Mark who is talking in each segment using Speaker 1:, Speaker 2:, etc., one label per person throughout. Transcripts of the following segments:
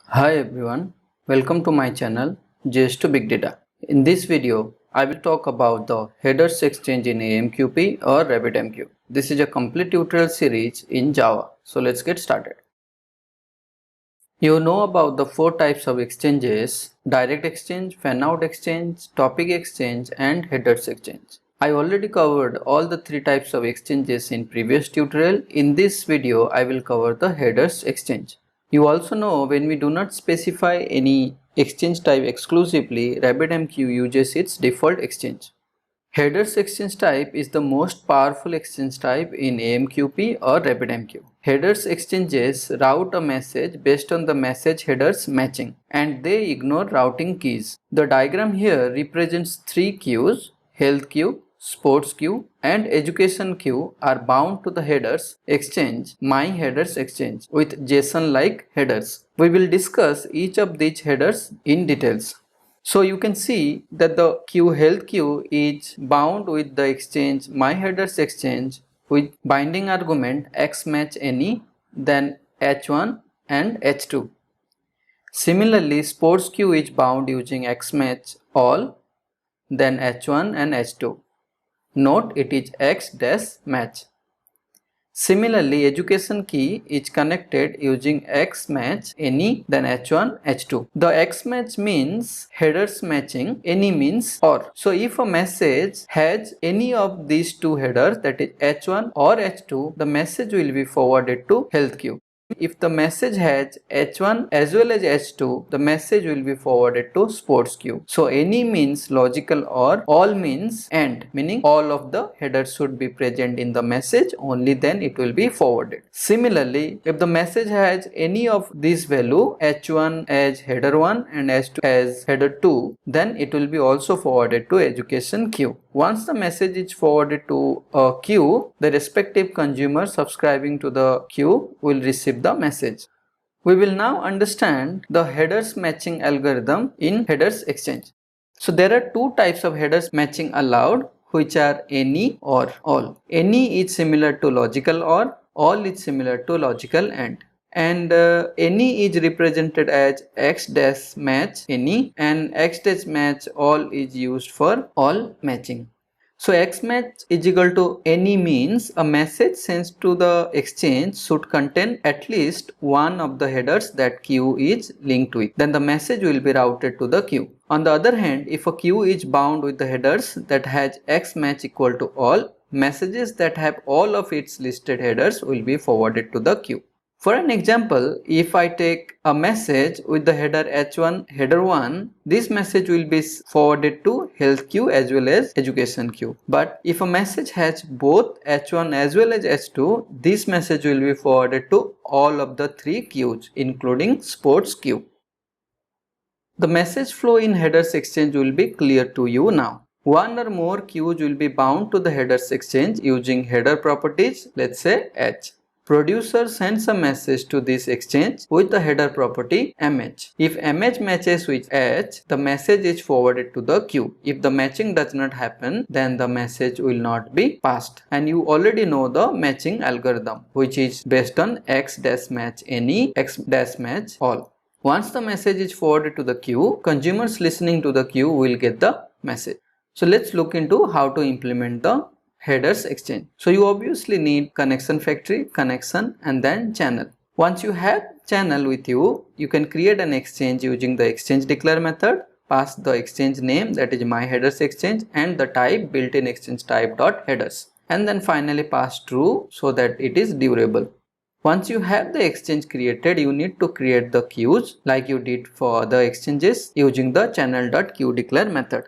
Speaker 1: Hi everyone, welcome to my channel JS2 Big Data. In this video, I will talk about the headers exchange in AMQP or RabbitMQ. This is a complete tutorial series in Java. So let's get started. You know about the four types of exchanges: direct exchange, fan-out exchange, topic exchange, and headers exchange. I already covered all the three types of exchanges in previous tutorial. In this video, I will cover the headers exchange. You also know when we do not specify any exchange type exclusively, RabbitMQ uses its default exchange. Headers exchange type is the most powerful exchange type in AMQP or RabbitMQ. Headers exchanges route a message based on the message headers matching, and they ignore routing keys. The diagram here represents three queues: health queue, sports queue, and education queue are bound to the headers exchange, my headers exchange, with JSON-like headers. We will discuss each of these headers in details. So you can see that the queue health queue is bound with the exchange my headers exchange with binding argument x match any, then h1 and h2. Similarly, sports queue is bound using x match all, then h1 and h2. Note it is x dash match. Similarly, education key is connected using X match any, then H1, H2. The X match means headers matching, any means or. So if a message has any of these two headers, that is H1 or H2, the message will be forwarded to health queue. If the message has H1 as well as H2, the message will be forwarded to sports queue. So any means logical or, all means and, meaning all of the headers should be present in the message, only then it will be forwarded. Similarly, if the message has any of these value, H1 as header 1 and H2 as header 2, then it will be also forwarded to education queue. Once the message is forwarded to a queue, the respective consumer subscribing to the queue will receive the message. We will now understand the headers matching algorithm in headers exchange. So there are two types of headers matching allowed, which are any or all. Any is similar to logical or, all is similar to logical and any is represented as x dash match any, and x dash match all is used for all matching. So X match is equal to any means a message sent to the exchange should contain at least one of the headers that queue is linked with. Then the message will be routed to the queue. On the other hand, if a queue is bound with the headers that has X match equal to all, messages that have all of its listed headers will be forwarded to the queue. For an example, if I take a message with the header h1 header 1, this message will be forwarded to health queue as well as education queue. But if a message has both h1 as well as h2, this message will be forwarded to all of the three queues including sports queue. The message flow in headers exchange will be clear to you now. One or more queues will be bound to the headers exchange using header properties, let's say h. Producer sends a message to this exchange with the header property mh. If mh matches with h, the message is forwarded to the queue. If the matching does not happen, then the message will not be passed. And you already know the matching algorithm, which is based on x dash match any, x dash match all. Once the message is forwarded to the queue, consumers listening to the queue will get the message. So let's look into how to implement the headers exchange. So you obviously need connection factory, connection, and then channel. Once you have channel with you, you can create an exchange using the exchange declare method, pass the exchange name, that is my headers exchange, and the type built-in exchange type dot headers, and then finally pass true so that it is durable. Once you have the exchange created, you need to create the queues like you did for other exchanges using the channel.queueDeclare method.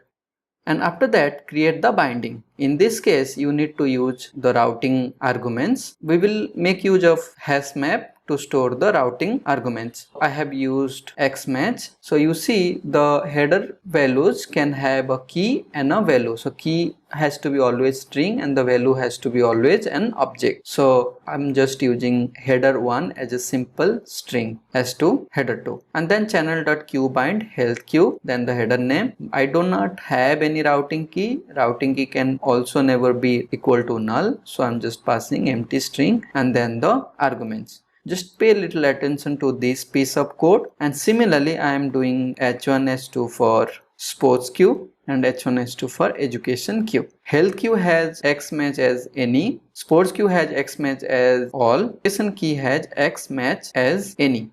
Speaker 1: And after that, create the binding. In this case, you need to use the routing arguments. We will make use of hash map to store the routing arguments. I have used xmatch. So you see the header values can have a key and a value. So key has to be always string and the value has to be always an object. So I'm just using header 1 as a simple string as to header 2. And then channel.queueBind health queue, then the header name. I do not have any routing key. Routing key can also never be equal to null. So I'm just passing empty string and then the arguments. just pay little attention to this piece of code. And similarly, I am doing H1 H2 for sports queue and H1 H2 for education queue. Health queue has X match as any, sports queue has X match as all, education key has X match as any.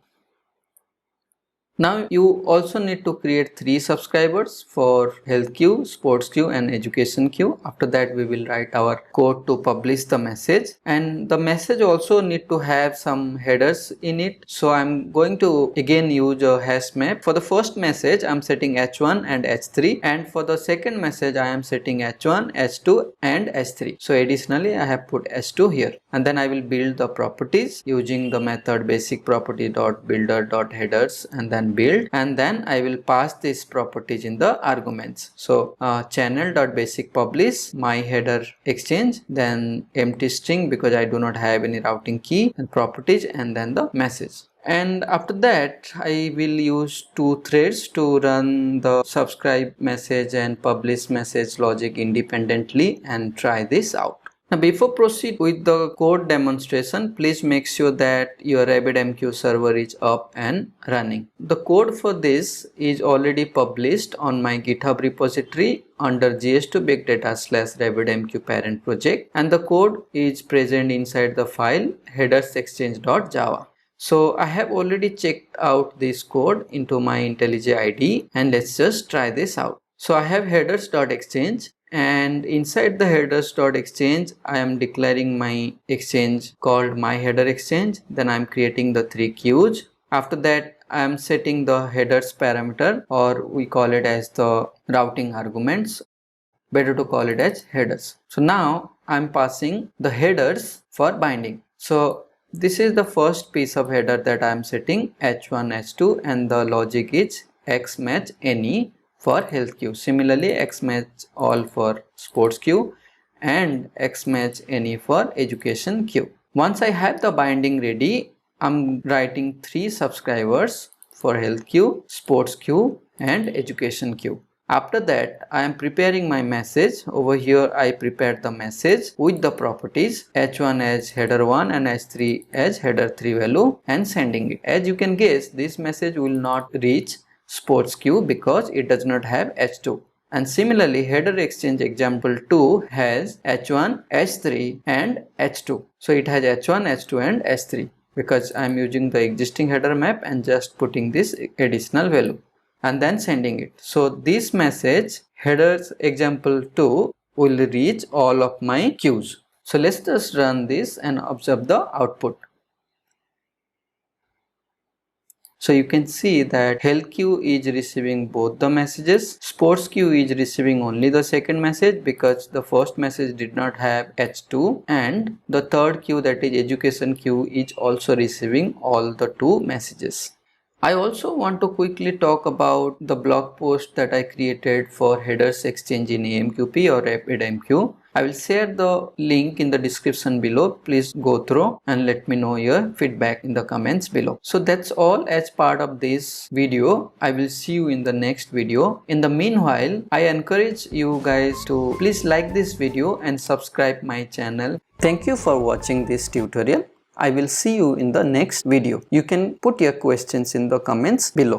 Speaker 1: Now you also need to create 3 subscribers for health queue, sports queue and education queue. After that we will write our code to publish the message, and the message also need to have some headers in it. So I'm going to again use a hash map. For the first message I'm setting H1 and H3, and for the second message I am setting H1, H2 and H3. So additionally I have put H2 here, and then I will build the properties using the method basic property dot builder dot headers and then build, and then I will pass these properties in the arguments. So channel dot basic publish my header exchange, then empty string because I do not have any routing key, and properties, and then the message. And after that I will use 2 threads to run the subscribe message and publish message logic independently and try this out. Now before proceed with the code demonstration, please make sure that your RabbitMQ server is up and running. The code for this is already published on my GitHub repository under gs2bigdata/RabbitMQ parent project, and the code is present inside the file headersexchange.java. So I have already checked out this code into my IntelliJ IDE, and let's just try this out. So I have headers.exchange, and inside the headers.exchange I am declaring my exchange called my header exchange. Then I am creating the 3 queues. After that I am setting the headers parameter, or we call it as the routing arguments. Better to call it as headers. So now I am passing the headers for binding. So this is the first piece of header that I am setting, H1 H2, and the logic is X match any for health queue. Similarly X match all for sports queue and X match any for education queue. Once I have the binding ready, I'm writing 3 subscribers for health queue, sports queue and education queue. After that I am preparing my message. Over here I prepared the message with the properties H1 as header 1 and H3 as header 3 value, and sending it. As you can guess, this message will not reach sports queue because it does not have H2. And similarly header exchange example 2 has H1, H3 and H2. So it has H1, H2 and H3 because I am using the existing header map and just putting this additional value and then sending it. So this message headers example 2 will reach all of my queues. So let's just run this and observe the output. So you can see that health queue is receiving both the messages. Sports queue is receiving only the second message because the first message did not have H2, and the third queue, that is education queue, is also receiving all the 2 messages. I also want to quickly talk about the blog post that I created for headers exchange in AMQP or RabbitMQ. I will share the link in the description below. Please go through and let me know your feedback in the comments below. So that's all as part of this video. I will see you in the next video. In the meanwhile, I encourage you guys to please like this video and subscribe my channel. Thank you for watching this tutorial. I will see you in the next video. You can put your questions in the comments below.